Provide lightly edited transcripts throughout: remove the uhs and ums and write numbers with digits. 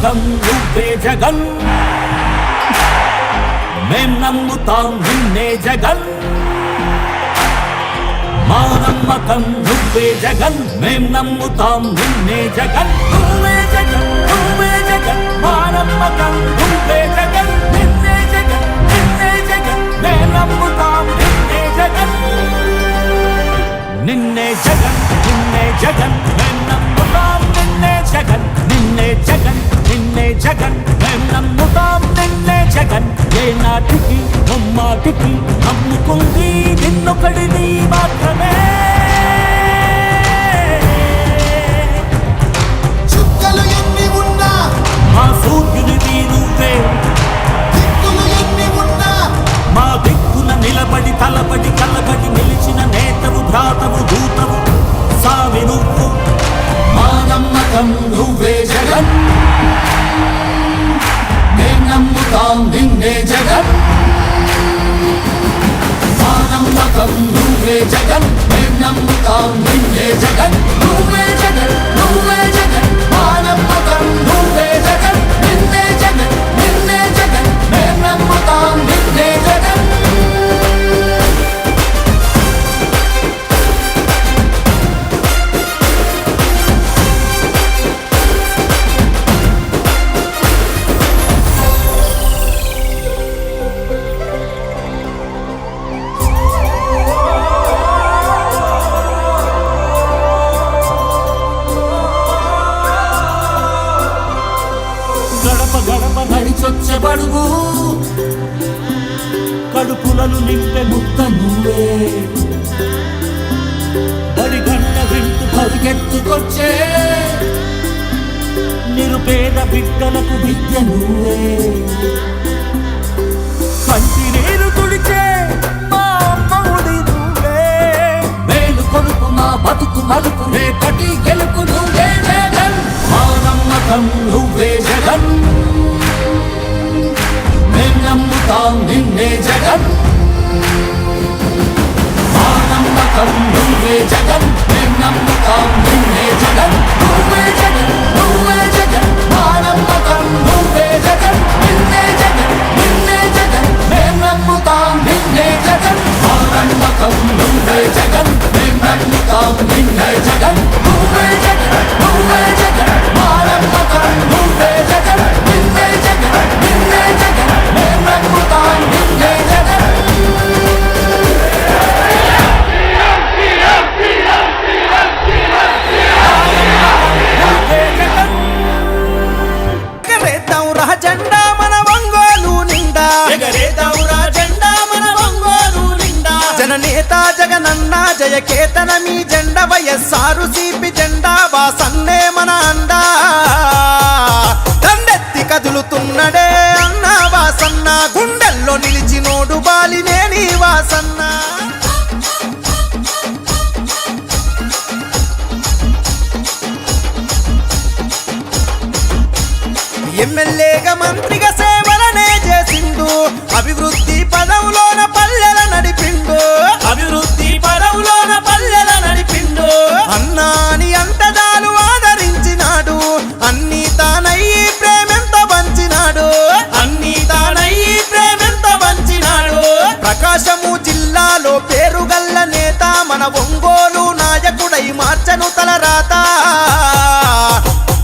నమ్మకం నువ్వే జగన్ మేం నమ్ముతాం నిన్నే జగన్ మా నమ్మకం నువ్వే జగన్ మేం నమ్ముతాం నిన్నే జగన్ నువ్వే జగన్ నువ్వే జగన్ మా నమ్మకం నువ్వే జగన్ నిన్నే జగన్ నిన్నే జగన్ మేం నమ్ముతాం నిన్నే జగన్ నిన్నే జగన్ నిన్నే జగన్ మేం నమ్ముతాం నిన్నే జగన్ నిన్నే జగన్ నిన్నే జగన్ మేం నమ్ముతాం నిన్నే జగన్ ఏ నాటికి ముమ్మాటికి నమ్ముకుంది నిన్నొకడిని మాత్రమే చుక్కలు ఎన్ని ఉన్నా మా సూర్యునిది నువ్వే దిక్కులు ఎన్ని ఉన్నా మా దిక్కున నిలబడి తలబడి కలబడి నిలిచిన నేతవు భ్రాతవు దూతవు సామి నువ్వు మా నమ్మకం నువ్వే జగన్ మేం నమ్ముతాం నిన్నే జగన్ మా నమ్మకం నువ్వే జగన్ మేం నమ్ముతాం నిన్నే జగన్ నువ్వే జగన్ నువ్వే జగన్ మా నమ్మకం నువ్వే జగన్ నిన్నే జగన్ నిన్నే జగన్ మేం నమ్ముతాం నిన్నే జగన్ గడప గడప నడిచొచ్చబడుగు కడుపులను నింపే ముద్ద నువ్వే బడి గంట వింటూ పరిగెత్తుకొచ్చే నిరుపేద బిడ్డలకు విద్య నువ్వే కంటి నీరు తుడిచే మా అమ్మఒడి నువ్వే మేలు కొడుకు మా బతుకు మలుపు రేపటి గెలుపు నువ్వే జగన్ మా నమ్మకం నువ్వే జగన్ మేం నమ్ముతాం నిన్నే జగన్ మా నమ్మకం నువ్వే జగన్ మేం నమ్ముతాం నిన్నే జగన్ నువ్వే జగన్ నువ్వే జగన్ మా నమ్మకం నువ్వే జగన్ నిన్నే జగన్ నిన్నే జగన్ మేం నమ్ముతాం నిన్నే జగన్ మా నమ్మకం నువ్వే జగన్ మేం నమ్ముతాం నిన్నే జగన్ నువ్వే జగన్ నువ్వే జగన్ మా నమ్మకం నువ్వే జగన్ నిన్నే జగన్ నిన్నే జగన్ మేం నమ్ముతాం నిన్నే జగన్ ఎగరేద్దాం రా జెండా మన ఒంగోలు నిండా ఎగరేద్దాం రా జెండా మన ఒంగోలు నిండా జననేత జగనన్న జయకేతన మీ జెండా వైఎస్ఆర్ సిపి జెండా వాసన్నే మన అండా దండెత్తి కదులుతున్నడే అన్న వాసన్న గుండెల్లో నిలిచినోడు బాలినేని వాసన్న ఎమ్మెల్యేగా మంత్రిగా సేవలనే చేసిండు అభివృద్ధి పదవులోన పల్లెల నడిపిండు అభివృద్ధి పదవులోన పల్లెల నడిపిండు అన్నాని అంతదాలు ఆదరించినాడు అన్ని తానయ్యి ప్రేమెంత పంచినాడు అన్ని తానయ్యి ప్రేమెంత పంచినాడు ప్రకాశము జిల్లాలో పేరుగల్ల నేత మన ఒంగోలు నాయకుడై మార్చను తలరాత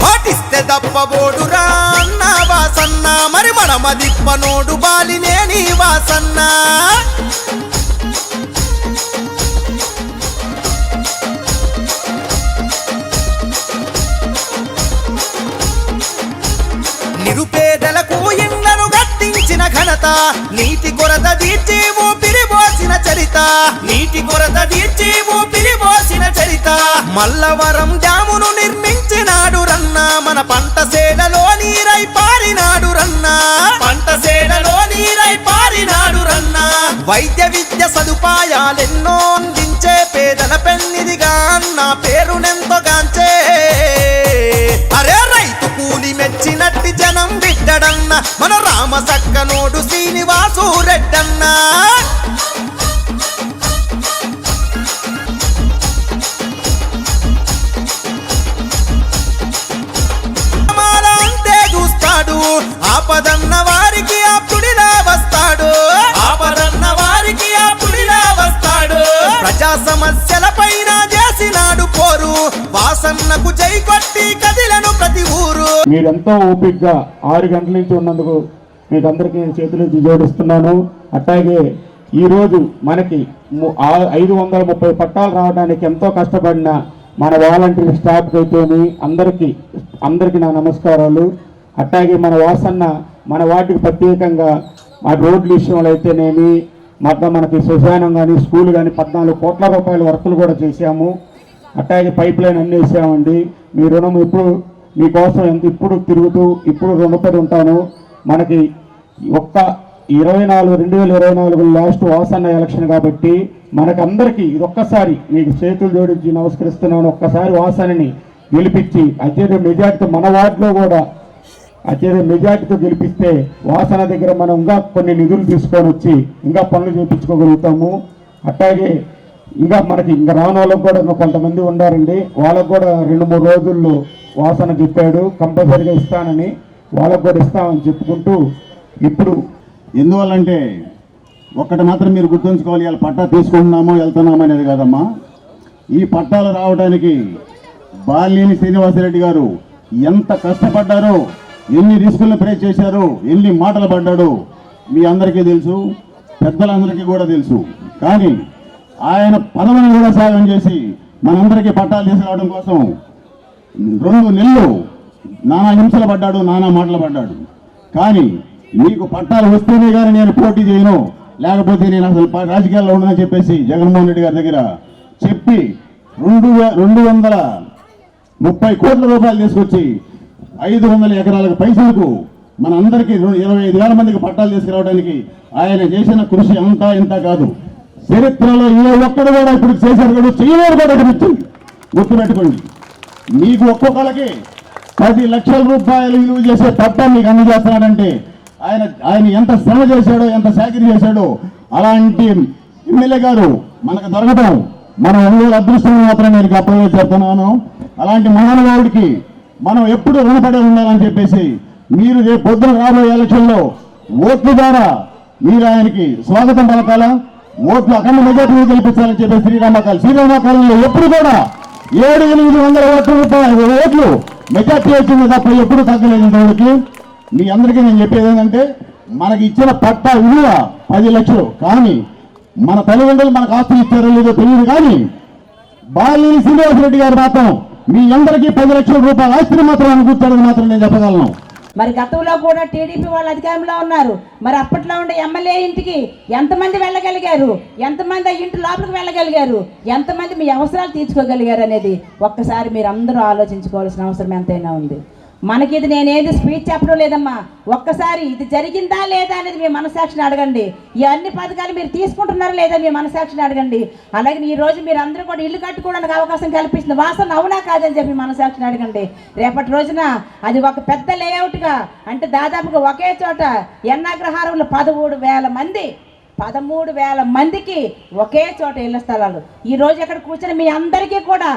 పాటిస్తే దప్పబోడురా అన్న వాసన్న మరి మన మదిప్పనోడు బాలినేని వాసన్న నిరుపేదలకు ఇళ్లను కట్టించిన ఘనత నీటి కొరత తీర్చి ఊపిరి పోసిన చరిత నీటి కొరత తీర్చి ఊపిరి పోసిన చరిత మల్లవరం డ్యామును నిర్మించినాడు రన్న మన పంట సేలలో నీరై పారినాడు రన్న పంట సేలలో నీరై పారినాడు రన్న వైద్య విద్య సదుపాయాలెన్నో అందించే పేదల పెన్నిదిగా అన్న పేరునెంతోగాంచే అరే రైతు కూలి మెచ్చినట్టి జనం బిడ్డడన్న మన రామ సక్కనోడు శ్రీనివాసు రెడ్డన్న ప్రజా సమస్యల పైన చేసినాడు పోరు వాసన్నకు జై కొట్టి కదిలను ప్రతి ఊరు. మీరెంతో ఓపికగా 6 గంటల నుంచి ఉన్నందుకు మీకు అందరికీ చేతులెత్తి జోడిస్తున్నాను. అట్లాగే ఈరోజు మనకి 530 పట్టాలు రావడానికి ఎంతో కష్టపడిన మన వాలంటీర్ స్టాఫ్కి అయితేమి అందరికీ నా నమస్కారాలు. అట్లాగే మన వాసన్న మన వాటికి ప్రత్యేకంగా మా రోడ్ల విషయంలో అయితేనేమి మనకి శ్మశానం కానీ స్కూల్ కానీ 14 కోట్ల రూపాయల వర్కులు కూడా చేశాము. అట్లాగే పైప్ లైన్ అన్నీ వేసామండి. మీ రుణం మీకోసం ఇప్పుడు తిరుగుతూ ఇప్పుడు రుణపడి ఉంటాను. మనకి 2024 లాస్ట్ వాసన్న ఎలక్షన్ కాబట్టి మనకందరికీ ఇదొక్కసారి మీకు చేతులు జోడించి నమస్కరిస్తున్నాను. ఒక్కసారి వాసనని గెలిపించి అత్యధిక మెజార్టీతో మన వార్డులో కూడా అత్యధిక మెజార్టీతో గెలిపిస్తే వాసన దగ్గర మనం ఇంకా కొన్ని నిధులు తీసుకొని వచ్చి ఇంకా పనులు చేయించుకోగలుగుతాము. అట్లాగే మనకి రాని వాళ్ళకు కూడా ఇంకా కొంతమంది ఉన్నారండి. వాళ్ళకు కూడా 2-3 రోజుల్లో వాసన చెప్పాడు కంపల్సరీగా ఇస్తానని, వాళ్ళకు కూడా ఇస్తామని చెప్పుకుంటూ ఇప్పుడు ఎందువల్లంటే ఒక్కటి మాత్రం మీరు గుర్తుంచుకోవాలి, ఇలా పట్టా తీసుకుంటున్నామో వెళ్తున్నామో అనేది కాదమ్మా. ఈ పట్టాలు రావడానికి బాలినేని శ్రీనివాసరెడ్డి గారు ఎంత కష్టపడ్డారో, ఎన్ని రిస్కులను ఫేస్ చేశారో, ఎన్ని మాటలు పడ్డాడో మీ అందరికీ తెలుసు, పెద్దలందరికీ కూడా తెలుసు. కానీ ఆయన పదవిని కూడా సాగం చేసి మనందరికీ పట్టాలు తీసుకురావడం కోసం 2 నెలలు నానా హింసలు పడ్డాడు, నానా మాటలు పడ్డాడు. కానీ మీకు పట్టాలు వస్తేనే కానీ నేను పోటీ చేయను, లేకపోతే నేను అసలు రాజకీయాల్లో ఉండనని చెప్పేసి జగన్మోహన్ రెడ్డి గారి దగ్గర చెప్పి 230 కోట్ల రూపాయలు తీసుకొచ్చి 500 ఎకరాలకు పైసలకు మన అందరికీ 25,000 మందికి పట్టాలు తీసుకురావడానికి ఆయన చేసిన కృషి అంతా ఇంత కాదు. చరిత్రలో ఏ ఒక్కడు కూడా ఇప్పుడు చేశారు కూడా చేయలేరు కూడా కనిపించింది. గుర్తుపెట్టుకోండి, మీకు ఒక్కొక్కరికి 10 లక్షల రూపాయలు విలువ చేసే పట్టా మీకు అందజేస్తున్నాడంటే ఆయన ఎంత శ్రమ చేశాడో, ఎంత సాకిరీ చేశాడో. అలాంటి ఎమ్మెల్యే గారు మనకు దొరకడం మన ఒంగోలు అదృష్టం మాత్రం నేను అప్రోచ్ చేస్తున్నాను. అలాంటి మహానుభావుడికి మనం ఎప్పుడు రుణపడి ఉండాలని చెప్పేసి మీరు రేపు పొద్దున రాబోయే ఎలక్షన్లో ఓట్ల ద్వారా మీరు ఆయనకి స్వాగతం పలకాలా, ఓట్లు అఖండ మెజార్టీ గెలిపించాలని చెప్పి శ్రీరామకాలంలో ఎప్పుడు కూడా 700-800 ఓట్లు మెజార్టీ వచ్చింది తప్ప ఎప్పుడు తగ్గలేదు ఇంతవరకు. మీ అందరికీ నేను చెప్పేది ఏంటంటే మనకి ఇచ్చిన పట్టా విలువ 10 లక్షలు. కానీ మన తల్లిదండ్రులు మనకు ఆస్తులు ఇచ్చారో లేదో తెలియదు, కానీ బాలినేని శ్రీనివాసరెడ్డి గారు మాత్రం మీ అందరికీ 10 లక్షల రూపాయల ఆస్తిని మాత్రం అనుకుంటారని మాత్రం నేను చెప్పగలను. మరి గతంలో కూడా టీడీపీ వాళ్ళు అధికారంలో ఉన్నారు. మరి అప్పట్లో ఉండే ఎమ్మెల్యే ఇంటికి ఎంతమంది వెళ్ళగలిగారు, ఎంతమంది ఆ ఇంటి లోపలికి వెళ్ళగలిగారు, ఎంతమంది మీ అవసరాలు తీర్చుకోగలిగారు అనేది ఒక్కసారి మీరు అందరూ ఆలోచించుకోవాల్సిన అవసరం ఎంతైనా ఉంది. మనకి ఇది నేనేది స్పీచ్ చెప్పడం లేదమ్మా, ఒక్కసారి ఇది జరిగిందా లేదా అనేది మీ మనసాక్షిని అడగండి. ఈ అన్ని పథకాలు మీరు తీసుకుంటున్నారా లేదా మీ మనసాక్షిని అడగండి. అలాగే ఈ రోజు మీరు అందరూ కూడా ఇల్లు కట్టుకోవడానికి అవకాశం కల్పిస్తుంది వాసన అవునా కాదని చెప్పి మనసాక్షిని అడగండి. రేపటి రోజున అది ఒక పెద్ద లేఅవుట్గా అంటే దాదాపుగా ఒకే చోట ఎన్నాగ్రహారంలో 13,000 మందికి ఒకే చోట ఇళ్ల స్థలాలు. ఈ రోజు ఎక్కడ కూర్చొని మీ అందరికీ కూడా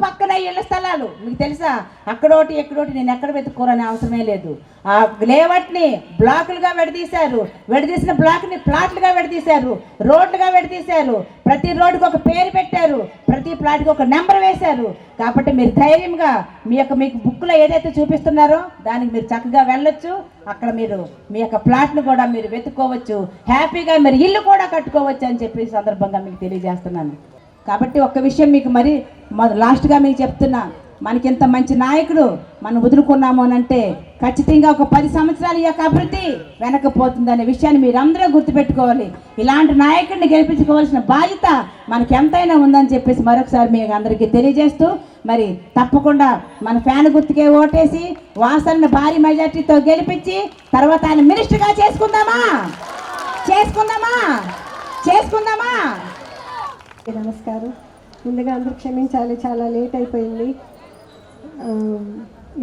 పక్కన ఇళ్ల స్థలాలు మీకు తెలుసా, అక్కడోటి ఎక్కడోటి నేను ఎక్కడ వెతుక్కోరనే అవసరమే లేదు. ఆ లేఅవుట్ని బ్లాకులుగా విడదీశారు, విడదీసిన బ్లాక్ని ప్లాట్లుగా విడదీశారు, రోడ్లుగా విడదీశారు, ప్రతి రోడ్డుకి ఒక పేరు పెట్టారు, ప్రతి ప్లాట్కి ఒక నెంబర్ వేశారు. కాబట్టి మీరు ధైర్యంగా మీకు బుక్లో ఏదైతే చూపిస్తున్నారో దానికి మీరు చక్కగా వెళ్ళొచ్చు. అక్కడ మీరు మీ యొక్క ప్లాట్ను కూడా మీరు వెతుక్కోవచ్చు, హ్యాపీగా మీరు ఇల్లు కూడా కట్టుకోవచ్చు అని చెప్పి సందర్భంగా మీకు తెలియజేస్తున్నాను. కాబట్టి ఒక్క విషయం మీకు మరి లాస్ట్గా మీకు చెప్తున్నా, మనకి ఇంత మంచి నాయకుడు మనం వదులుకున్నాము అని అంటే ఖచ్చితంగా ఒక 10 సంవత్సరాల యొక్క అభివృద్ధి వెనకపోతుందనే విషయాన్ని మీరు అందరూ గుర్తుపెట్టుకోవాలి. ఇలాంటి నాయకుడిని గెలిపించుకోవాల్సిన బాధ్యత మనకి ఎంతైనా ఉందని చెప్పేసి మరొకసారి మీకు అందరికీ తెలియజేస్తూ, మరి తప్పకుండా మన ఫ్యాన్ గుర్తుకే ఓటేసి వాసనను భారీ మెజార్టీతో గెలిపించి తర్వాత ఆయన మినిస్టర్గా చేసుకుందామా. నమస్కారం. ముందుగా అందరూ క్షమించాలి, చాలా లేట్ అయిపోయింది.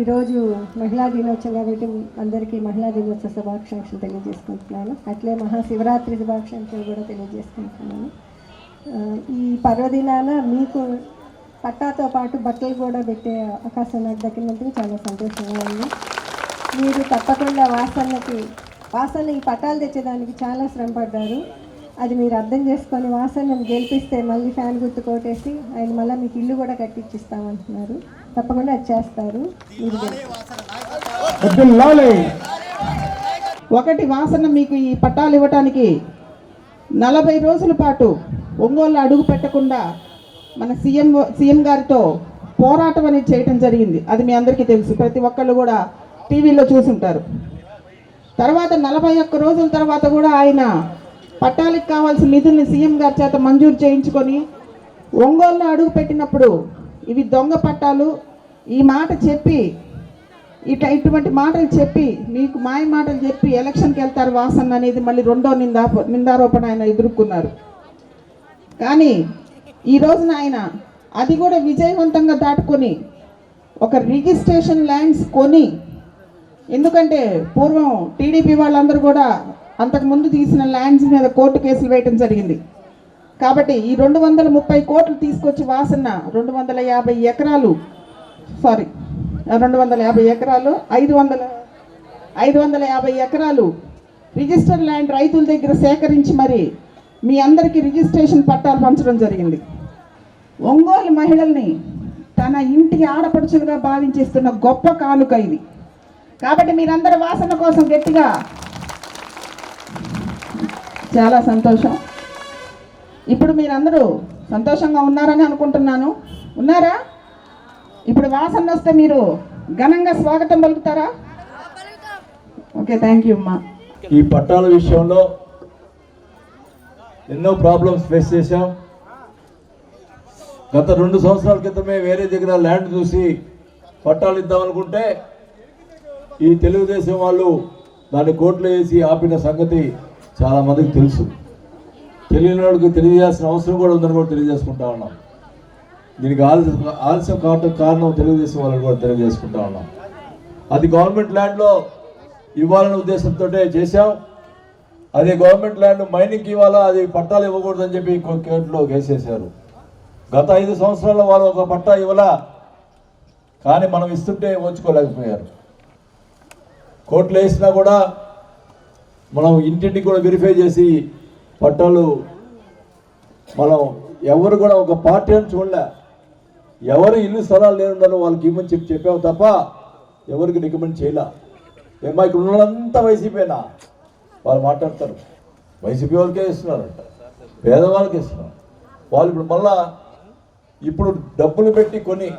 ఈరోజు మహిళా దినోత్సవం కాబట్టి అందరికీ మహిళా దినోత్సవ శుభాకాంక్షలు తెలియజేసుకుంటున్నాను. అట్లే మహాశివరాత్రి శుభాకాంక్షలు కూడా తెలియజేసుకుంటున్నాను. ఈ పర్వదినాన మీకు పట్టాతో పాటు బట్టలు కూడా పెట్టే అవకాశం నాకు దక్కినందుకు చాలా సంతోషంగా ఉంది. మీరు తప్పకుండా వాసన ఈ పట్టాలు తెచ్చేదానికి చాలా శ్రమ పడ్డారు. అది మీరు అర్థం చేసుకొని వాసనను గెలిపిస్తే మళ్ళీ ఫ్యాన్ గుర్తు కొట్టేసి ఆయన మళ్ళీ మీకు ఇల్లు కూడా కట్టించిస్తామంటున్నారు. తప్పకుండా అది చేస్తారు. మీరు ఒకటి వాసన మీకు ఈ పట్టాలు ఇవ్వటానికి 40 రోజుల పాటు ఒంగోలు అడుగు పెట్టకుండా మన సీఎం గారితో పోరాటం అనేది చేయటం జరిగింది. అది మీ అందరికీ తెలుసు, ప్రతి ఒక్కళ్ళు కూడా టీవీలో చూసుంటారు. తర్వాత 41 రోజుల తర్వాత కూడా ఆయన పట్టాలకు కావాల్సిన నిధుల్ని సీఎం గారి చేత మంజూరు చేయించుకొని ఒంగోలులో అడుగు పెట్టినప్పుడు ఇవి దొంగ పట్టాలు, ఈ మాట చెప్పి ఇటువంటి మాటలు చెప్పి మీకు మాయ మాటలు చెప్పి ఎలక్షన్కి వెళ్తారు వాసన్ అనేది మళ్ళీ రెండో నిందారోపణ ఆయన ఎదుర్కొన్నారు. కానీ ఈ రోజున ఆయన అది కూడా విజయవంతంగా దాటుకొని ఒక రిజిస్ట్రేషన్ ల్యాండ్స్ కొని, ఎందుకంటే పూర్వం టీడీపీ వాళ్ళందరూ కూడా అంతకుముందు తీసిన ల్యాండ్స్ మీద కోర్టు కేసులు వేయటం జరిగింది. కాబట్టి ఈ 230 కోట్లు తీసుకొచ్చి వాసన్న 250 ఎకరాలు 550 ఎకరాలు రిజిస్టర్ ల్యాండ్ రైతుల దగ్గర సేకరించి మరి మీ అందరికీ రిజిస్ట్రేషన్ పట్టాలు పంచడం జరిగింది. ఒంగోలు మహిళల్ని తన ఇంటికి ఆడపడుచులుగా భావించేస్తున్న గొప్ప కానుక ఇది. కాబట్టి మీరందరూ వాసన కోసం గట్టిగా, చాలా సంతోషం. ఇప్పుడు మీరందరూ సంతోషంగా ఉన్నారని అనుకుంటున్నాను. ఉన్నారా? ఇప్పుడు వాసన వస్తే మీరు ఘనంగా స్వాగతం పలుకుతారా? ఓకే, థ్యాంక్ యూ అమ్మా. ఈ పట్టాల విషయంలో ఎన్నో ప్రాబ్లమ్స్ ఫేస్ చేశాం. గత 2 సంవత్సరాల క్రితమే వేరే దగ్గర ల్యాండ్ చూసి పట్టాలు ఇద్దామనుకుంటే ఈ తెలుగుదేశం వాళ్ళు దాన్ని కోర్టులో వేసి ఆపిన సంగతి చాలా మందికి తెలుసు. తెలియని వాళ్ళకి తెలియజేయాల్సిన అవసరం కూడా ఉందని కూడా తెలియజేసుకుంటా ఉన్నాం. దీనికి ఆలస్యం కావటం కారణం తెలుగుదేశం వాళ్ళని కూడా తెలియజేసుకుంటా ఉన్నాం. అది గవర్నమెంట్ ల్యాండ్లో ఇవ్వాలనే ఉద్దేశంతో చేశాం. అదే గవర్నమెంట్ ల్యాండ్ మైనింగ్కి ఇవ్వాలా, అది పట్టాలు ఇవ్వకూడదని చెప్పి కోర్టులో కేసేశారు. గత 5 సంవత్సరాల్లో వాళ్ళు ఒక పట్టా ఇవ్వాలా, కానీ మనం ఇస్తుంటే ఓచుకోలేకపోయారు. కోర్టులో వేసినా కూడా మనం ఇంటింటికి కూడా వెరిఫై చేసి పట్టాలు మనం ఎవరు కూడా ఒక పార్టీ అని చూడలే. ఎవరు ఇల్లు స్థలాలు లేనున్నారో వాళ్ళకి ఇవ్వని చెప్పాము తప్ప ఎవరికి రికమెండ్ చేయలే. ఏమా ఇక్కడ ఉన్న వాళ్ళంతా వైసీపీనా? వాళ్ళు మాట్లాడతారు వైసీపీ వాళ్ళకే ఇస్తున్నారంట, పేదవాళ్ళకి ఇస్తున్నారు. వాళ్ళు ఇప్పుడు మళ్ళా డబ్బులు పెట్టి కొని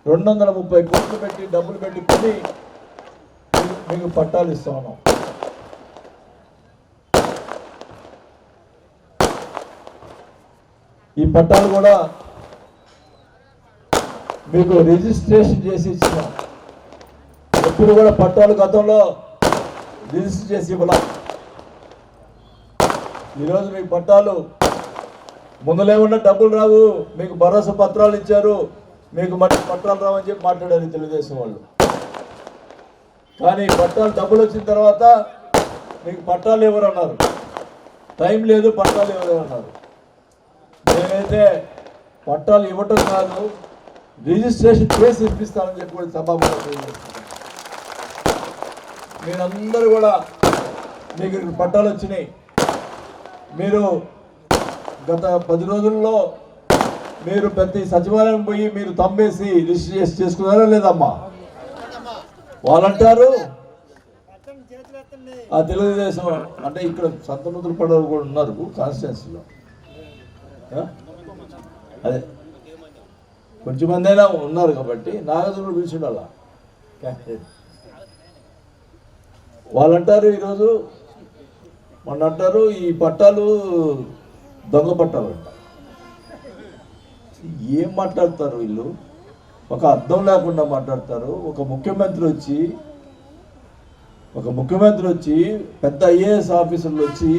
230 కోట్లు పెట్టి డబ్బులు పెట్టి కొని మీకు పట్టాలు ఇస్తా ఉన్నాం. ఈ పట్టాలు కూడా మీకు రిజిస్ట్రేషన్ చేసి ఇచ్చినాం. ఎప్పుడు కూడా పట్టాలు గతంలో రిజిస్టర్ చేసి ఇవ్వాల. ఈరోజు మీకు పట్టాలు ముందులేమన్నా డబ్బులు రావు, మీకు భరోసా పత్రాలు ఇచ్చారు, మీకు మట్టి పట్టాలు రావని చెప్పి మాట్లాడారు తెలుగుదేశం వాళ్ళు. కానీ పట్టాలు డబ్బులు వచ్చిన తర్వాత మీకు పట్టాలు ఎవరు అన్నారు, టైం లేదు పట్టాలు ఎవరు అన్నారు. నేనైతే పట్టాలు ఇవ్వటం కాదు, రిజిస్ట్రేషన్ చేసి ఇప్పిస్తానని చెప్పి కూడా సభాముఖంగా తెలియజేస్తున్నాను. మీరందరూ కూడా మీకు పట్టాలు వచ్చినాయి. మీరు గత 10 రోజుల్లో మీరు ప్రతి సచివాలయం పోయి మీరు తమ్మేసి రిజిస్ట్రేషన్ చేసుకున్నారా లేదమ్మా? వాళ్ళంటారు ఆ తెలుగుదేశం అంటే ఇక్కడ సంతనూతులు పడవలు కూడా ఉన్నారు కాన్స్టిట్యున్సీలో. అదే కొంచెం మంది అయినా ఉన్నారు కాబట్టి నాగదులు పిలిచిండాల. వాళ్ళంటారు ఈరోజు మొన్న అంటారు ఈ పట్టాలు దొంగ పట్టాలు అంట. ఏం మాట్లాడతారు వీళ్ళు? ఒక అర్థం లేకుండా మాట్లాడతారు. ఒక ముఖ్యమంత్రి వచ్చి పెద్ద ఐఏఎస్ ఆఫీసర్లు వచ్చి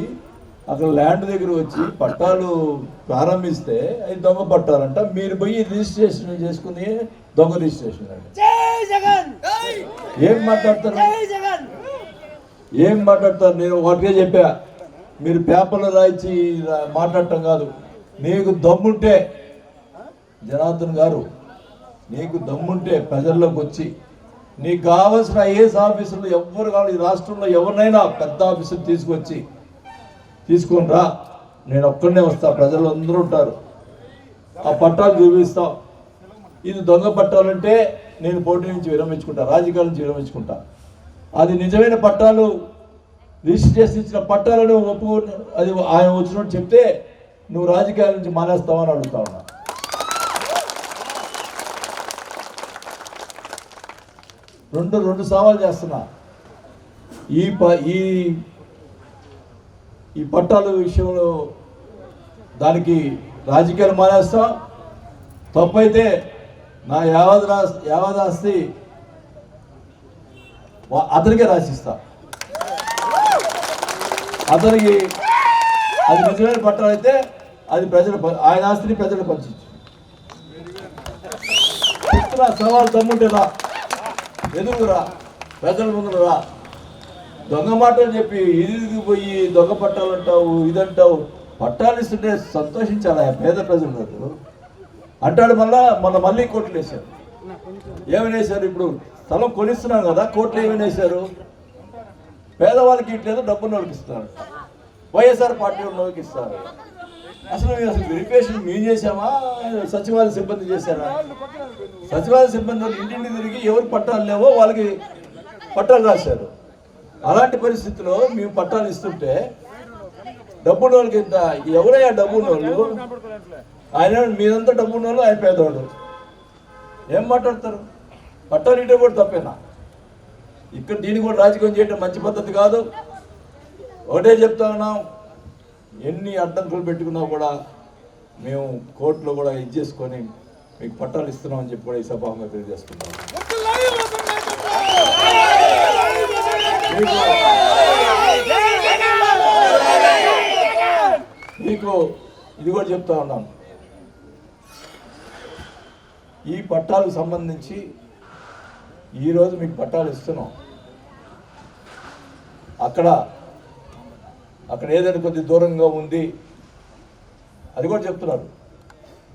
అక్కడ ల్యాండ్ దగ్గర వచ్చి పట్టాలు ప్రారంభిస్తే అది దొంగ పట్టాలంట. మీరు పోయి రిజిస్ట్రేషన్ చేసుకుని దొంగ రిజిస్ట్రేషన్ అంట. ఏం మాట్లాడతారు? నేను ఒకటిగా చెప్పా, మీరు పేపర్లో రాయించి మాట్లాడటం కాదు. నీకు దమ్ముంటే జనార్దన్ గారు, నీకు దమ్ముంటే ప్రజల్లోకి వచ్చి నీకు కావాల్సిన ఐఏఎస్ ఆఫీసులు ఎవరు కావాలి, ఈ రాష్ట్రంలో ఎవరినైనా పెద్ద ఆఫీసులు తీసుకొచ్చి తీసుకొని రా, నేను ఒక్కడనే వస్తా, ప్రజలు అందరూ ఉంటారు, ఆ పట్టాలు చూపిస్తాం. ఇది దొంగ పట్టాలంటే నేను పోటీ నుంచి విరమించుకుంటా, రాజకీయాల నుంచి విరమించుకుంటా. అది నిజమైన పట్టాలు, రిజిస్ట్రేషన్ ఇచ్చిన పట్టాలను ఒప్పుకొని అది ఆయన వచ్చినట్టు చెప్తే నువ్వు రాజకీయాల నుంచి మానేస్తావని అడుగుతా ఉన్నా. రెండు సవాలు చేస్తున్నా. ఈ పట్టాల విషయంలో దానికి రాజకీయాలు మానేస్తాం. తప్పైతే నా యావదాస్తి అతనికే రాసిస్తా. అతనికి అది నిజమైన పట్టాలైతే అది ఆయన ఆస్తిని ప్రజలు పంచు. సవాల్ దమ్ముంటే రా, ఎదురురా, ప్రజల ముందు రా. దొంగ మాటలు చెప్పి ఇది పోయి దొంగ పట్టాలు అంటావు, ఇదంటావు. పట్టాలు ఇస్తుంటే సంతోషించాలి పేద ప్రజలు అంటాడు. మళ్ళీ కోట్లు వేశారు. ఏమైనా వేశారు? ఇప్పుడు స్థలం కొనిస్తున్నాం కదా, కోట్లు ఏమైనా వేశారు? పేదవాళ్ళకి ఇట్లేదు, డబ్బున్న వాళ్ళకి ఇస్తున్నారు, వైఎస్ఆర్ పార్టీ వాళ్ళకి ఇస్తారు. అసలు వెరిఫికేషన్ మేము చేసామా, సచివాలయ సిబ్బంది చేశారా? సచివాలయ సిబ్బంది వాళ్ళు ఇంటింటి తిరిగి ఎవరు పట్టాలు లేవో వాళ్ళకి పట్టాలు రాశారు. అలాంటి పరిస్థితిలో మేము పట్టాలు ఇస్తుంటే డబ్బున్న వాళ్ళకి ఇంత ఎవరయ్యా డబ్బున్న వాళ్ళు? ఆయన మీరంతా డబ్బున్న వాళ్ళు, ఆయన పేదవాడు. ఏం మాట్లాడతారు? పట్టాలు ఇటే కూడా తప్పేనా? ఇక్కడ దీన్ని కూడా రాజకీయం చేయడం మంచి పద్ధతి కాదు. ఒకటే చెప్తా ఉన్నాం, ఎన్ని అడ్డంకులు పెట్టుకున్నా కూడా మేము కోర్టులో కూడా ఇది చేసుకొని మీకు పట్టాలు ఇస్తున్నామని చెప్పి కూడా ఈ సభాగా తెలియజేసుకుంటాం. మీకు ఇది కూడా చెప్తా ఉన్నాను, ఈ పట్టాలకు సంబంధించి ఈరోజు మీకు పట్టాలు ఇస్తున్నాం. అక్కడ ఏదైనా కొద్ది దూరంగా ఉంది, అది కూడా చెప్తున్నారు.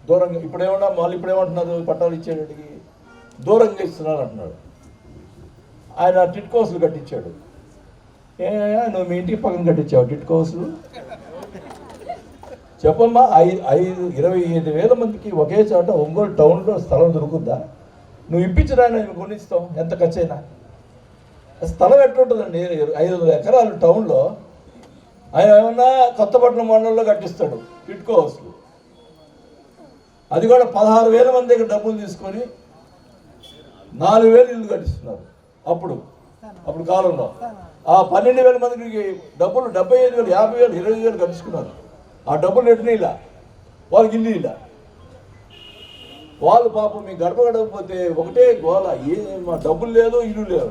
దూరంగా ఇప్పుడేమంటున్నారు? పట్టాలు ఇచ్చేటికి దూరంగా ఇస్తున్నారు అంటున్నాడు. ఆయన టిట్ హౌస్లు కట్టించాడు. నువ్వు మీ ఇంటికి పక్కన కట్టించావు టిట్ హౌస్లు? చెప్పమ్మా, 25,000 మందికి ఒకే చోట ఒంగోలు టౌన్లో స్థలం దొరుకుద్దా? నువ్వు ఇప్పించడానికి మేము కొనిస్తాం, ఎంత ఖర్చు అయినా. స్థలం ఎట్లుంటుందండి? 500 ఎకరాలు టౌన్లో. ఆయన ఏమన్నా కొత్తపట్నం మండలంలో కట్టిస్తాడు టిట్కో హౌస్లు. అది కూడా 16,000 మంది దగ్గర డబ్బులు తీసుకొని 4,000 ఇల్లు కట్టిస్తున్నారు. అప్పుడు కాలంలో ఆ 12,000 మందికి డబ్బులు 75,000, 50,000, 20,000 కట్టించుకున్నారు. ఆ డబ్బులు ఎట్టిన ఇలా వాళ్ళకి ఇల్లు ఇలా. వాళ్ళు పాపం మీ గడప గడపపోతే ఒకటే గోల, మా డబ్బులు లేదు, ఇల్లు లేదు.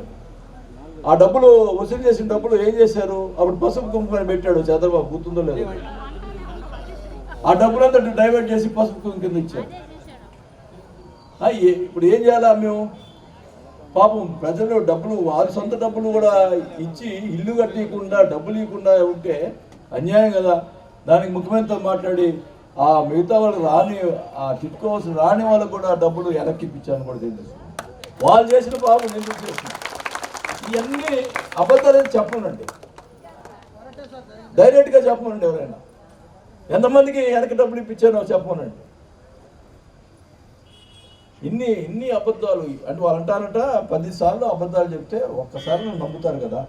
ఆ డబ్బులు వసూలు చేసిన డబ్బులు ఏం చేశారు? అప్పుడు పసుపు కుంకుమ పెట్టాడు చంద్రబాబు, గుర్తుందో లేదు. ఆ డబ్బులంతా డైవర్ట్ చేసి పసుపు కుంకుమ కింద ఇచ్చారు. ఇప్పుడు ఏం చేయాలా మేము? పాపం ప్రజలు డబ్బులు, వారి సొంత డబ్బులు కూడా ఇచ్చి ఇల్లు కట్టకుండా డబ్బులు ఇవ్వకుండా ఉంటే అన్యాయం కదా. దానికి ముఖ్యమంత్రితో మాట్లాడి ఆ మిగతా వాళ్ళకి ఆ టిట్కో హౌస్ రాని వాళ్ళకు కూడా డబ్బులు వెనక్కి ఇప్పించాను కూడా తెలియదు. వాళ్ళు చేసిన పాపం ఎందుకు చేస్తున్నారు? ఇవన్నీ అబద్ధాలని చెప్పనండి, డైరెక్ట్గా చెప్పనండి. ఎవరైనా ఎంతమందికి వెనక డబ్బులు ఇప్పించానో చెప్పనండి. ఇన్ని అబద్ధాలు అంటే వాళ్ళు అంటారంట, 10 సార్లు అబద్ధాలు చెప్తే ఒక్కసారి నమ్ముతారు కదా.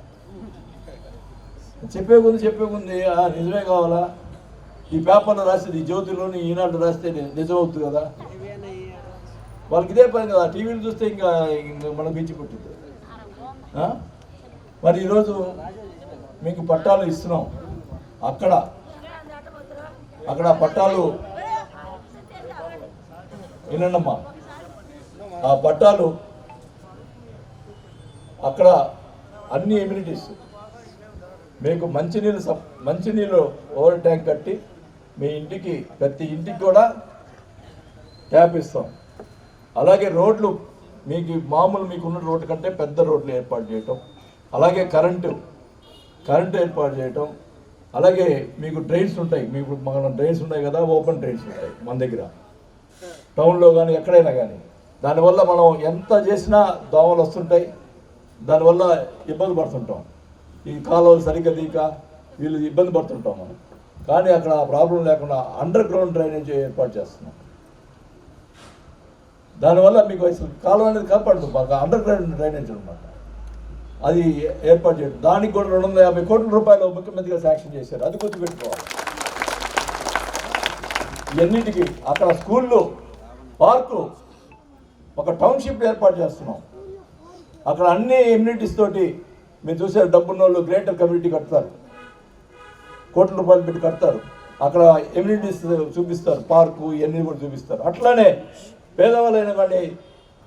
చెప్పే కొంది నిజమే కావాలా? ఈ పేపర్లో రాసేది, ఈ జ్యోతిలోని ఈనాడు రాస్తే నిజం అవుతుంది కదా. వాళ్ళకి ఇదే పని కదా. టీవీలు చూస్తే ఇంకా మనం పిచ్చి పుట్టింది. మరి ఈరోజు మీకు పట్టాలు ఇస్తున్నాం. అక్కడ పట్టాలు వినండమ్మా, ఆ పట్టాలు అక్కడ అన్ని ఎమ్యూనిటీస్, మీకు మంచినీళ్ళు ఓవర్ ట్యాంక్ కట్టి మీ ఇంటికి, ప్రతి ఇంటికి కూడా ట్యాప్ ఇస్తాం. అలాగే రోడ్లు మీకున్న రోడ్డు కంటే పెద్ద రోడ్లు ఏర్పాటు చేయటం, అలాగే కరెంటు ఏర్పాటు చేయటం, అలాగే మీకు డ్రైన్స్ ఉంటాయి. మీకు మన డ్రైన్స్ ఉన్నాయి కదా, ఓపెన్ డ్రైన్స్ ఉంటాయి మన దగ్గర టౌన్లో కానీ ఎక్కడైనా కానీ. దానివల్ల మనం ఎంత చేసినా దోమలు వస్తుంటాయి, దానివల్ల ఇబ్బంది పడుతుంటాం. ఈ కాలువలు సరిగ్గా తీక వీళ్ళు ఇబ్బంది పడుతుంటాం మనం. కానీ అక్కడ ఆ ప్రాబ్లం లేకుండా అండర్ గ్రౌండ్ డ్రైనేజ్ ఏర్పాటు చేస్తున్నాం. దానివల్ల మీకు అసలు కాలం అనేది కాపాడదు, బాగా అండర్ గ్రౌండ్ డ్రైనేజ్ అనమాట. అది ఏర్పాటు చేయడం, దానికి కూడా 250 కోట్ల రూపాయలు ముఖ్యమంత్రిగా శాంక్షన్ చేశారు. అది గుర్తుపెట్టుకోవాలి. ఇవన్నిటికీ అక్కడ స్కూళ్ళు, పార్కు, ఒక టౌన్షిప్ ఏర్పాటు చేస్తున్నాం. అక్కడ అన్ని ఎమ్యూనిటీస్ తోటి మీరు చూసారు, డబ్బున్న వాళ్ళు గ్రేటర్ కమ్యూనిటీ కడతారు, కోట్ల రూపాయలు పెట్టి కడతారు. అక్కడ ఎమ్యూనిటీస్ చూపిస్తారు, పార్కు ఇవన్నీ కూడా చూపిస్తారు. అట్లానే పేదవాళ్ళైనా కానీ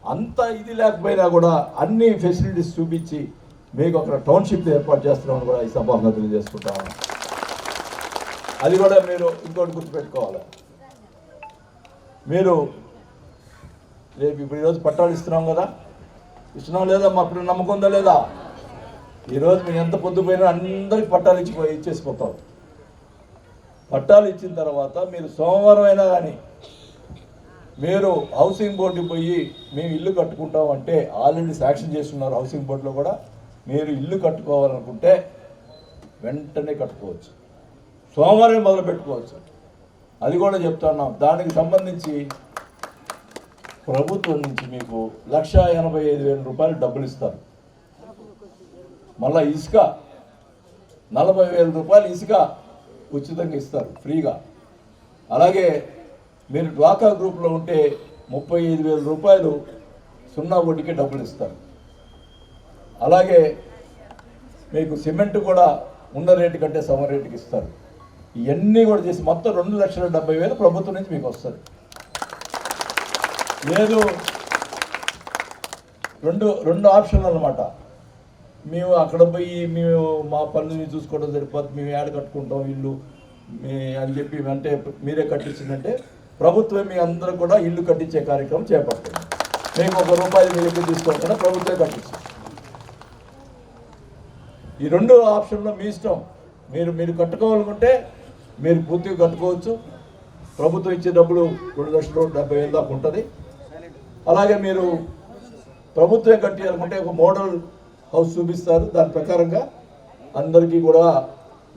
అంత ఇది లేకపోయినా కూడా అన్ని ఫెసిలిటీస్ చూపించి మీకు అక్కడ టౌన్షిప్ ఏర్పాటు చేస్తున్నామని కూడా ఈ సభగా తెలియజేసుకుంటాము. అది కూడా మీరు ఇంకోటి గుర్తుపెట్టుకోవాలి. మీరు రేపు ఇప్పుడు ఈరోజు పట్టాలు ఇస్తున్నాం కదా, ఇస్తున్నాం లేదా మాకు నమ్మకం ఉందా లేదా? ఈరోజు మీరు ఎంత పొద్దుపోయినా అందరికి పట్టాలు ఇచ్చేసిపోతారు. పట్టాలు ఇచ్చిన తర్వాత మీరు సోమవారం అయినా కానీ మీరు హౌసింగ్ బోర్డుకి పోయి మేము ఇల్లు కట్టుకుంటాం అంటే ఆల్రెడీ శాంక్షన్ చేస్తున్నారు హౌసింగ్ బోర్డులో కూడా. మీరు ఇల్లు కట్టుకోవాలనుకుంటే వెంటనే కట్టుకోవచ్చు, సోమవారం మొదలు పెట్టుకోవచ్చు. అది కూడా చెప్తున్నాం. దానికి సంబంధించి ప్రభుత్వం నుంచి మీకు 1,85,000 రూపాయలు డబ్బులు ఇస్తారు. మళ్ళీ ఇసుక 40,000 రూపాయలు ఇసుక ఉచితంగా ఇస్తారు, ఫ్రీగా. అలాగే మీరు డ్వాకా గ్రూప్లో ఉంటే 35,000 రూపాయలు 0 వడ్డీకే డబ్బులు ఇస్తారు. అలాగే మీకు సిమెంట్ కూడా ఉన్న రేటు కంటే సమ రేటుకి ఇస్తారు. ఇవన్నీ కూడా చేసి మొత్తం 2,70,000 ప్రభుత్వం నుంచి మీకు వస్తుంది. లేదు రెండు ఆప్షన్లు అనమాట. మేము అక్కడ పోయి మేము మా పనులు చూసుకోవడం సరిపోతుంది, మేము ఏడ కట్టుకుంటాం ఇల్లు అని చెప్పి అంటే మీరే కట్టించిందంటే ప్రభుత్వం మీ అందరూ కూడా ఇల్లు కట్టించే కార్యక్రమం చేపడుతుంది. మీకు ₹1 మీ దగ్గర తీసుకోకుండా ప్రభుత్వమే కట్టించింది. ఈ 2 ఆప్షన్లో మీ ఇష్టం. మీరు కట్టుకోవాలనుకుంటే మీరు పూర్తిగా కట్టుకోవచ్చు. ప్రభుత్వం ఇచ్చే డబ్బులు 2,70,000 దాకా ఉంటుంది. అలాగే మీరు ప్రభుత్వం కట్టియాలనుకుంటే ఒక మోడల్ హౌస్ చూపిస్తారు, దాని ప్రకారంగా అందరికీ కూడా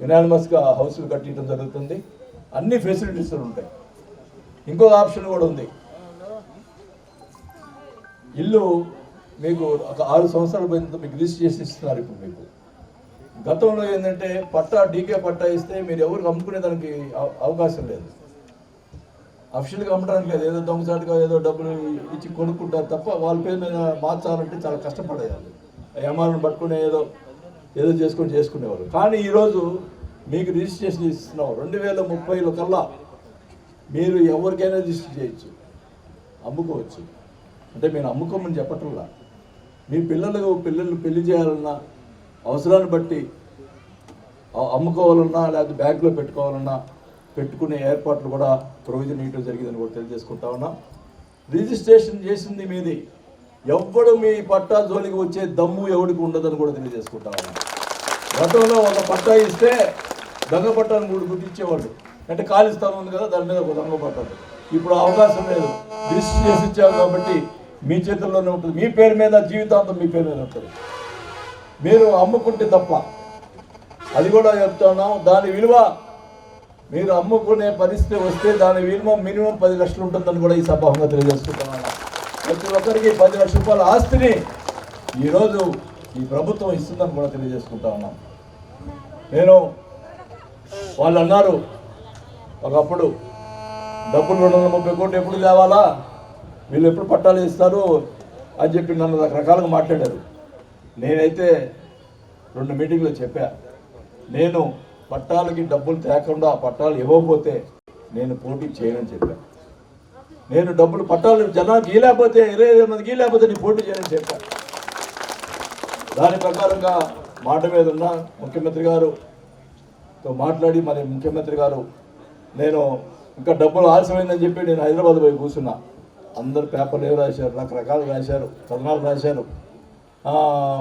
యునానిమస్గా హౌస్లు కట్టించడం జరుగుతుంది. అన్ని ఫెసిలిటీస్ ఉంటాయి. ఇంకో ఆప్షన్ కూడా ఉంది. ఇల్లు మీకు ఒక 6 సంవత్సరాల పైన మీకు రిజిస్టర్ చేసి ఇస్తున్నారు. ఇప్పుడు మీకు గతంలో ఏంటంటే డీకే పట్టా ఇస్తే మీరు ఎవరికి అమ్ముకునే దానికి అవకాశం లేదు, అఫిషియల్గా అమ్మడానికి లేదు. ఏదో దొంగచాటుగా ఏదో డబ్బులు ఇచ్చి కొనుక్కుంటారు తప్ప వాళ్ళ పేరు మీద మార్చాలంటే చాలా కష్టపడేయాలి. ఎంఆర్ని పట్టుకుని ఏదో చేసుకునేవారు. కానీ ఈరోజు మీకు రిజిస్ట్రేషన్ ఇస్తున్నాం. 2030 కల్లా మీరు ఎవరికైనా రిజిస్టర్ చేయొచ్చు, అమ్ముకోవచ్చు. అంటే నేను అమ్ముకోమని చెప్పట్లా. మీ పిల్లలు పెళ్లి చేయాలన్నా, అవసరాన్ని బట్టి అమ్ముకోవాలన్నా, లేకపోతే బ్యాంకులో పెట్టుకోవాలన్నా పెట్టుకునే ఏర్పాట్లు కూడా ప్రొవిజన్ ఇవ్వడం జరిగిందని కూడా తెలియజేసుకుంటా ఉన్నాం. రిజిస్ట్రేషన్ చేసింది మీది, ఎవ్వడు మీ పట్టా జోలికి వచ్చే దమ్ము ఎవరికి ఉండదని కూడా తెలియజేసుకుంటా ఉన్నాం. గతంలో ఒక పట్టా ఇస్తే దొంగ పట్టాను 3 గుర్తించేవాళ్ళు. అంటే ఖాళీ స్థలం ఉంది కదా, దాని మీద ఒక దొంగ పట్టాలి. ఇప్పుడు అవకాశం లేదు. రిజిస్టర్ చేసి ఇచ్చారు కాబట్టి మీ చేతుల్లోనే ఉంటుంది. మీ పేరు మీద జీవితాంతం మీ పేరు మీద ఉంటుంది. మీరు అమ్ముకుంటే తప్ప. అది కూడా చెప్తున్నాం. దాని విలువ మీరు అమ్ముకునే పరిస్థితి వస్తే దాని విలువ మినిమం 10 లక్షలు ఉంటుందని కూడా ఈ సభాముగా తెలియజేసుకుంటున్నాను. ప్రతి ఒక్కరికి 10 లక్షల రూపాయల ఆస్తిని ఈరోజు ఈ ప్రభుత్వం ఇస్తుందని కూడా తెలియజేసుకుంటా ఉన్నాం. వాళ్ళు అన్నారు ఒకప్పుడు డబ్బులు 230 కోట్లు ఎప్పుడు తేవాలా, వీళ్ళు ఎప్పుడు పట్టాలు ఇస్తారు అని చెప్పి నన్ను రకరకాలుగా మాట్లాడారు. నేనైతే 2 మీటింగ్లో చెప్పా, నేను పట్టాలకి డబ్బులు తేకుండా పట్టాలు ఇవ్వకపోతే నేను పోటీ చేయనని చెప్పాను. నేను డబ్బులు పట్టాలు జనానికి ఇవ్వలేకపోతే 25 మందికి ఇవ్వలేకపోతే నేను పోటీ చేయనని చెప్పాను. దాని ప్రకారంగా మాట మీద ఉన్న ముఖ్యమంత్రి గారుతో మాట్లాడి మరి ముఖ్యమంత్రి గారు నేను ఇంకా డబ్బులు ఆలస్యమైందని చెప్పి నేను హైదరాబాద్ పోయి కూర్చున్నా. అందరు పేపర్లు ఏవో రాశారు, రకరకాలు రాశారు, కథనాలు రాశారు.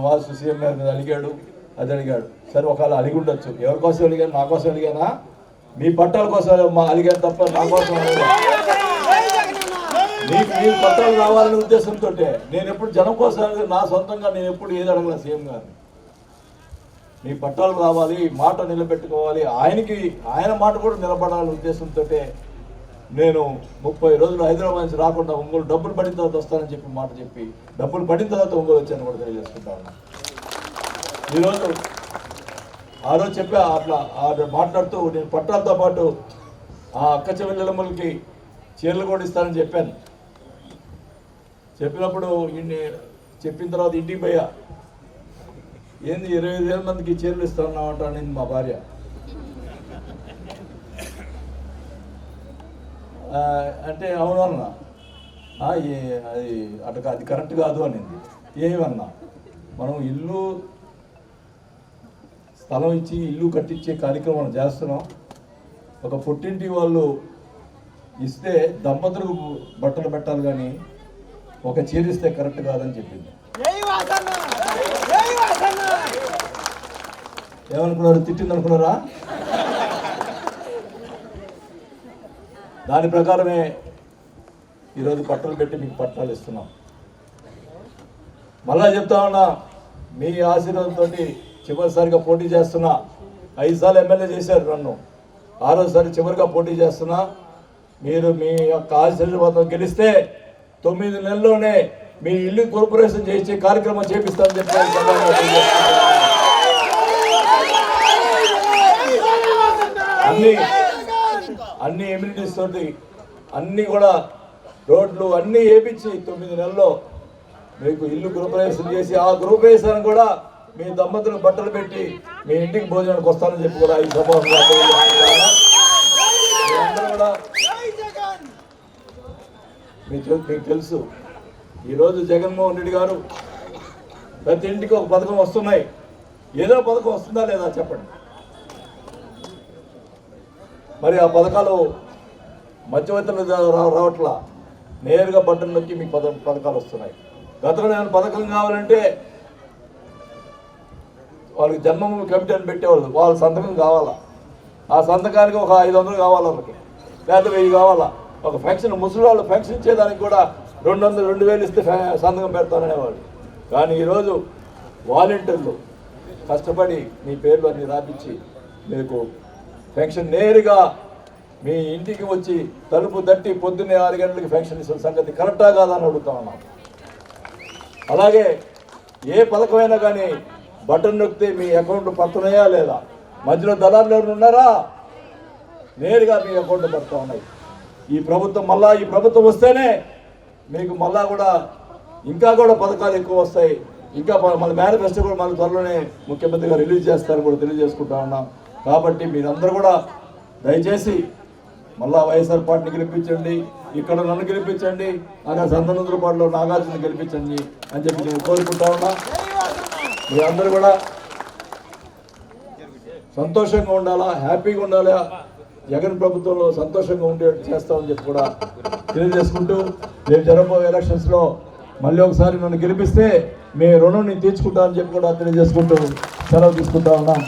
వాసు సీఎం గారి మీద అడిగాడు, అది అడిగాడు. సరే ఒకవేళ అడిగి ఉండొచ్చు. ఎవరి కోసం అడిగాను? నా కోసం అడిగానా? మీ పట్టాల కోసం అడిగాను తప్ప నా కోసం మీకు పట్టాలు రావాలనే ఉద్దేశంతో నేను ఎప్పుడు జనం కోసం నా సొంతంగా నేను ఎప్పుడు ఏది అడగల సీఎం గారిని. మీ పట్టాలు రావాలి, మాట నిలబెట్టుకోవాలి, ఆయన మాట కూడా నిలబడాలనే ఉద్దేశంతో నేను 30 రోజులు హైదరాబాద్ నుంచి రాకుండా ఒంగోలు డబ్బులు పడిన తర్వాత వస్తానని చెప్పి మాట చెప్పి డబ్బులు పడిన తర్వాత ఒంగోలు వచ్చాను కూడా తెలియజేసుకుంటా ఉన్నా. ఈరోజు ఆ రోజు చెప్పా అట్లా మాట్లాడుతూ నేను పట్టాలతో పాటు ఆ అక్క చెల్లెమ్మలకి చీరలు కూడా ఇస్తానని చెప్పాను. చెప్పినప్పుడు చెప్పిన తర్వాత ఇంటికి పోయా, ఏంది 25,000 మందికి చీరలు ఇస్తానన్నామంట అనేది మా భార్య. అంటే అవును అన్నా, అది కరెక్ట్ కాదు అనింది. ఏమన్నా, మనం స్థలం ఇచ్చి ఇల్లు కట్టించే కార్యక్రమం చేస్తున్నాం. ఒక పుట్టింటి వాళ్ళు ఇస్తే దంపతులకు బట్టలు పెట్టాలి కానీ ఒక చీర ఇస్తే కరెక్ట్ కాదని చెప్పింది. ఏమనుకున్నారు, తిట్టింది అనుకున్నారా? దాని ప్రకారమే ఈరోజు పట్టలు పెట్టి మీకు పట్టాలు ఇస్తున్నాం. మళ్ళా చెప్తా ఉన్నా, మీ ఆశీర్వాదంతో చివరిసారిగా పోటీ చేస్తున్నా. 5 సార్లు ఎమ్మెల్యే చేశారు నన్ను, 6వసారి చివరిగా పోటీ చేస్తున్నా. మీరు మీ యొక్క ఆశీర్వాదం గెలిస్తే 9 నెలల్లోనే మీ ఇల్లు కార్పొరేషన్ చేసే కార్యక్రమం చేపిస్తామని చెప్పారు. అన్ని ఎమ్యూనిటీస్ తోటి అన్నీ కూడా రోడ్లు అన్నీ వేయించి 9 నెలల్లో మీకు ఇల్లు గృహప్రవేశం చేసి ఆ గృహప్రవేశాన్ని కూడా మీ దంపతులకు బట్టలు పెట్టి మీ ఇంటికి భోజనానికి వస్తానని చెప్పి కూడా ఈ సభగా కూడా మీకు తెలుసు. ఈరోజు జగన్మోహన్ రెడ్డి గారు ప్రతి ఇంటికి ఒక పథకం వస్తున్నాయి. ఏదో పథకం వస్తుందా లేదా చెప్పండి. మరి ఆ పథకాలు మధ్యవర్తులు రావట్లా, నేరుగా బట్టలు నొక్కి మీకు పథకాలు వస్తున్నాయి. గతంలో ఏమైనా పథకం కావాలంటే వాళ్ళకి జన్మభూమి కమిటీ అని పెట్టేవాళ్ళు, వాళ్ళ సంతకం కావాలా, ఆ సంతకానికి ఒక 500 కావాలి వాళ్ళకి, లేదా 1000 కావాలా. ఒక ఫంక్షన్ ముసలి వాళ్ళు ఫంక్షన్ ఇచ్చేదానికి కూడా 2,000 ఇస్తే సంతకం పెడతాననేవాళ్ళు. కానీ ఈరోజు వాలంటీర్లు కష్టపడి మీ పేర్లు అన్ని రాపించి మీకు ఫంక్షన్ నేరుగా మీ ఇంటికి వచ్చి తలుపు తట్టి పొద్దున్నే 6 గంటలకి ఫంక్షన్ ఇస్తున్న సంగతి కరెక్టా కాదని అడుగుతా ఉన్నాం. అలాగే ఏ పథకమైనా కానీ బటన్ నొక్కితే మీ అకౌంట్ పడుతున్నాయా లేదా, మధ్యలో దళారులు ఎవరు ఉన్నారా, నేరుగా మీ అకౌంట్ పడుతూ ఉన్నాయి. ఈ ప్రభుత్వం వస్తేనే మీకు మళ్ళా కూడా ఇంకా కూడా పథకాలు ఎక్కువ వస్తాయి. ఇంకా మన మేనిఫెస్టో కూడా మన త్వరలోనే ముఖ్యమంత్రిగా రిలీజ్ చేస్తారని కూడా తెలియజేసుకుంటా ఉన్నాం. కాబట్టి మీరందరూ కూడా దయచేసి మళ్ళా వైఎస్ఆర్ పార్టీని గెలిపించండి, ఇక్కడ నన్ను గెలిపించండి, అక్కడ సంతనంద్రపాడులో నాగార్జున గెలిపించండి అని చెప్పి నేను కోరుకుంటా ఉన్నా. మీరందరూ కూడా సంతోషంగా ఉండాలా, హ్యాపీగా ఉండాలా, జగన్ ప్రభుత్వంలో సంతోషంగా ఉండేట్టు చేస్తామని చెప్పి కూడా తెలియజేసుకుంటూ, రేపు జరగబోయే ఎలక్షన్స్లో మళ్ళీ ఒకసారి నన్ను గెలిపిస్తే మీ రుణం నేను తీర్చుకుంటానని చెప్పి కూడా తెలియజేసుకుంటూ సెలవు తీసుకుంటా ఉన్నాం.